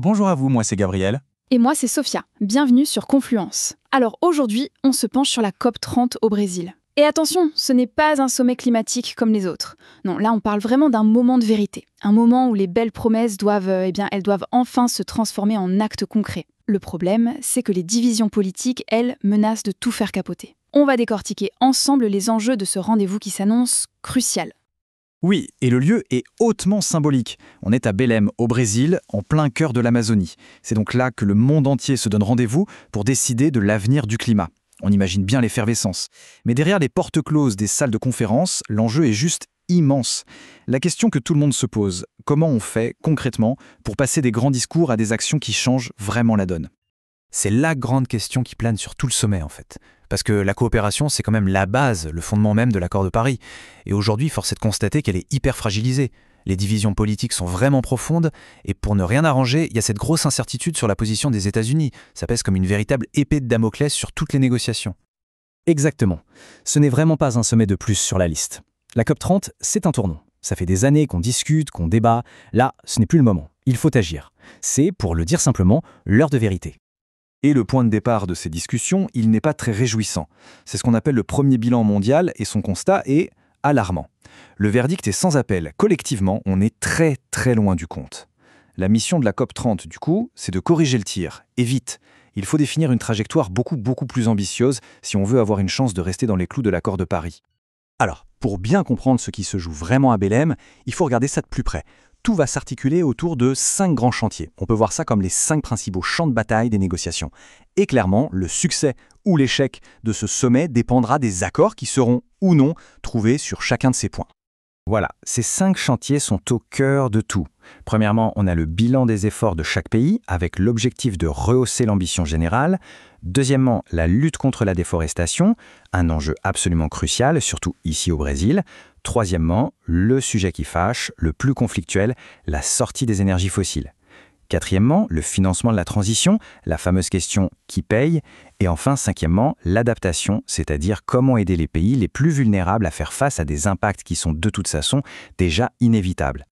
Bonjour à vous, moi c'est Gabriel. Et moi, c'est Sophia. Bienvenue sur Confluence. Alors aujourd'hui, on se penche sur la COP30 au Brésil. Et attention, ce n'est pas un sommet climatique comme les autres. Non, là on parle vraiment d'un moment de vérité. Un moment où les belles promesses elles doivent enfin se transformer en actes concrets. Le problème, c'est que les divisions politiques, elles, menacent de tout faire capoter. On va décortiquer ensemble les enjeux de ce rendez-vous qui s'annonce crucial. Oui, et le lieu est hautement symbolique. On est à Belém, au Brésil, en plein cœur de l'Amazonie. C'est donc là que le monde entier se donne rendez-vous pour décider de l'avenir du climat. On imagine bien l'effervescence. Mais derrière les portes closes des salles de conférence, l'enjeu est juste immense. La question que tout le monde se pose, comment on fait concrètement pour passer des grands discours à des actions qui changent vraiment la donne? C'est la grande question qui plane sur tout le sommet en fait. Parce que la coopération, c'est quand même la base, le fondement même de l'accord de Paris. Et aujourd'hui, force est de constater qu'elle est hyper fragilisée. Les divisions politiques sont vraiment profondes, et pour ne rien arranger, il y a cette grosse incertitude sur la position des États-Unis. Ça pèse comme une véritable épée de Damoclès sur toutes les négociations. Exactement. Ce n'est vraiment pas un sommet de plus sur la liste. La COP30, c'est un tournant. Ça fait des années qu'on discute, qu'on débat. Là, ce n'est plus le moment. Il faut agir. C'est, pour le dire simplement, l'heure de vérité. Et le point de départ de ces discussions, il n'est pas très réjouissant. C'est ce qu'on appelle le premier bilan mondial et son constat est alarmant. Le verdict est sans appel. Collectivement, on est très très loin du compte. La mission de la COP30, du coup, c'est de corriger le tir, et vite. Il faut définir une trajectoire beaucoup plus ambitieuse si on veut avoir une chance de rester dans les clous de l'accord de Paris. Alors, pour bien comprendre ce qui se joue vraiment à Belém, il faut regarder ça de plus près. Tout va s'articuler autour de 5 grands chantiers. On peut voir ça comme les 5 principaux champs de bataille des négociations. Et clairement, le succès ou l'échec de ce sommet dépendra des accords qui seront ou non trouvés sur chacun de ces points. Voilà, ces 5 chantiers sont au cœur de tout. Premièrement, on a le bilan des efforts de chaque pays avec l'objectif de rehausser l'ambition générale. Deuxièmement, la lutte contre la déforestation, un enjeu absolument crucial, surtout ici au Brésil. Troisièmement, le sujet qui fâche, le plus conflictuel, la sortie des énergies fossiles. Quatrièmement, le financement de la transition, la fameuse question « qui paye ?» Et enfin, cinquièmement, l'adaptation, c'est-à-dire comment aider les pays les plus vulnérables à faire face à des impacts qui sont de toute façon déjà inévitables.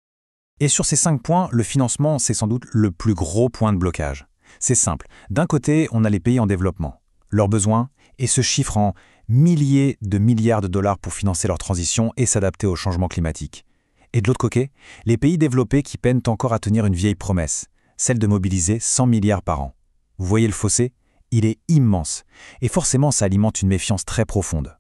Et sur ces 5 points, le financement, c'est sans doute le plus gros point de blocage. C'est simple. D'un côté, on a les pays en développement. Leurs besoins, et se chiffrent en milliers de milliards de dollars pour financer leur transition et s'adapter au changement climatique. Et de l'autre côté, les pays développés qui peinent encore à tenir une vieille promesse, celle de mobiliser 100 milliards par an. Vous voyez le fossé? Il est immense. Et forcément, ça alimente une méfiance très profonde.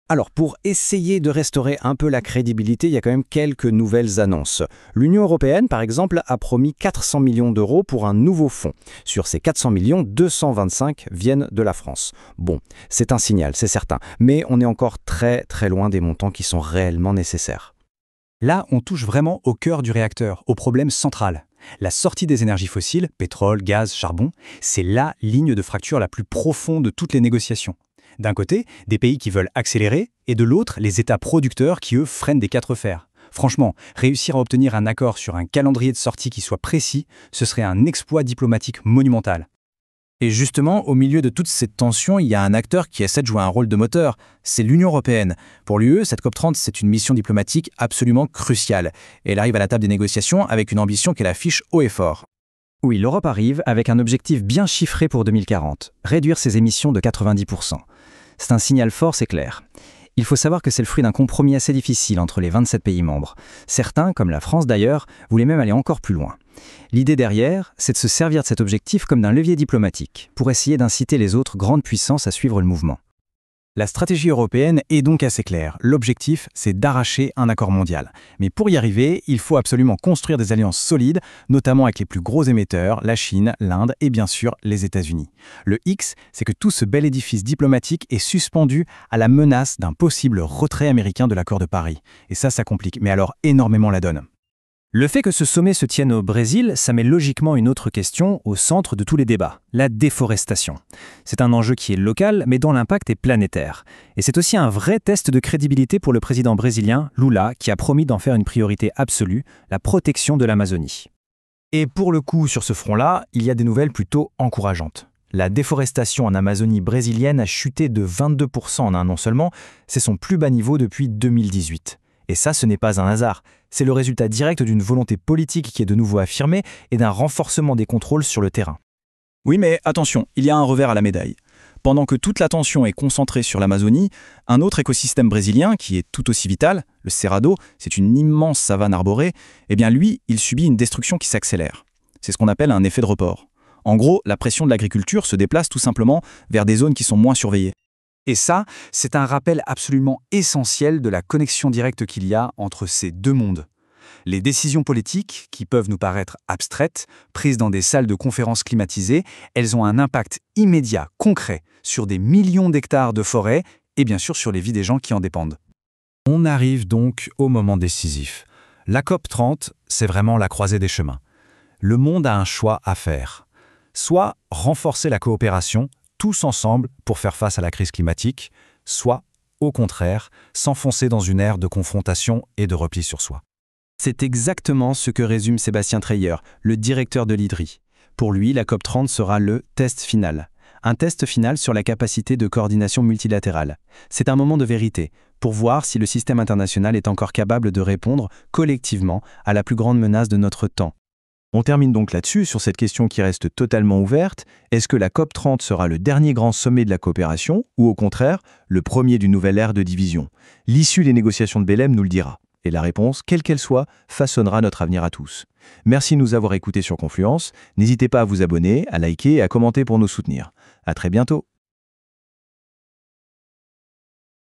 Alors, pour essayer de restaurer un peu la crédibilité, il y a quand même quelques nouvelles annonces. L'Union européenne, par exemple, a promis 400 millions d'euros pour un nouveau fonds. Sur ces 400 millions, 225 viennent de la France. Bon, c'est un signal, c'est certain, mais on est encore très loin des montants qui sont réellement nécessaires. Là, on touche vraiment au cœur du réacteur, au problème central. La sortie des énergies fossiles, pétrole, gaz, charbon, c'est la ligne de fracture la plus profonde de toutes les négociations. D'un côté, des pays qui veulent accélérer, et de l'autre, les États producteurs qui, eux, freinent des 4 fers. Franchement, réussir à obtenir un accord sur un calendrier de sortie qui soit précis, ce serait un exploit diplomatique monumental. Et justement, au milieu de toute cette tension, il y a un acteur qui essaie de jouer un rôle de moteur, c'est l'Union européenne. Pour l'UE, cette COP30, c'est une mission diplomatique absolument cruciale. Et elle arrive à la table des négociations avec une ambition qu'elle affiche haut et fort. Oui, l'Europe arrive avec un objectif bien chiffré pour 2040, réduire ses émissions de 90%. C'est un signal fort, c'est clair. Il faut savoir que c'est le fruit d'un compromis assez difficile entre les 27 pays membres. Certains, comme la France d'ailleurs, voulaient même aller encore plus loin. L'idée derrière, c'est de se servir de cet objectif comme d'un levier diplomatique, pour essayer d'inciter les autres grandes puissances à suivre le mouvement. La stratégie européenne est donc assez claire. L'objectif, c'est d'arracher un accord mondial. Mais pour y arriver, il faut absolument construire des alliances solides, notamment avec les plus gros émetteurs, la Chine, l'Inde et bien sûr les États-Unis. Le X, c'est que tout ce bel édifice diplomatique est suspendu à la menace d'un possible retrait américain de l'accord de Paris. Et ça complique, mais alors énormément la donne. Le fait que ce sommet se tienne au Brésil, ça met logiquement une autre question au centre de tous les débats, la déforestation. C'est un enjeu qui est local, mais dont l'impact est planétaire. Et c'est aussi un vrai test de crédibilité pour le président brésilien, Lula, qui a promis d'en faire une priorité absolue, la protection de l'Amazonie. Et pour le coup, sur ce front-là, il y a des nouvelles plutôt encourageantes. La déforestation en Amazonie brésilienne a chuté de 22% en un an seulement, c'est son plus bas niveau depuis 2018. Et ça, ce n'est pas un hasard. C'est le résultat direct d'une volonté politique qui est de nouveau affirmée et d'un renforcement des contrôles sur le terrain. Oui, mais attention, il y a un revers à la médaille. Pendant que toute l'attention est concentrée sur l'Amazonie, un autre écosystème brésilien, qui est tout aussi vital, le Cerrado, c'est une immense savane arborée, eh bien lui, il subit une destruction qui s'accélère. C'est ce qu'on appelle un effet de report. En gros, la pression de l'agriculture se déplace tout simplement vers des zones qui sont moins surveillées. Et ça, c'est un rappel absolument essentiel de la connexion directe qu'il y a entre ces deux mondes. Les décisions politiques, qui peuvent nous paraître abstraites, prises dans des salles de conférences climatisées, elles ont un impact immédiat, concret, sur des millions d'hectares de forêt et bien sûr sur les vies des gens qui en dépendent. On arrive donc au moment décisif. La COP30, c'est vraiment la croisée des chemins. Le monde a un choix à faire. Soit renforcer la coopération, tous ensemble, pour faire face à la crise climatique, soit, au contraire, s'enfoncer dans une ère de confrontation et de repli sur soi. C'est exactement ce que résume Sébastien Treyer, le directeur de l'IDRI. Pour lui, la COP30 sera le test final. Un test final sur la capacité de coordination multilatérale. C'est un moment de vérité, pour voir si le système international est encore capable de répondre collectivement à la plus grande menace de notre temps. On termine donc là-dessus, sur cette question qui reste totalement ouverte. Est-ce que la COP30 sera le dernier grand sommet de la coopération, ou au contraire, le premier d'une nouvelle ère de division? L'issue des négociations de Belém nous le dira. Et la réponse, quelle qu'elle soit, façonnera notre avenir à tous. Merci de nous avoir écoutés sur Confluence. N'hésitez pas à vous abonner, à liker et à commenter pour nous soutenir. À très bientôt.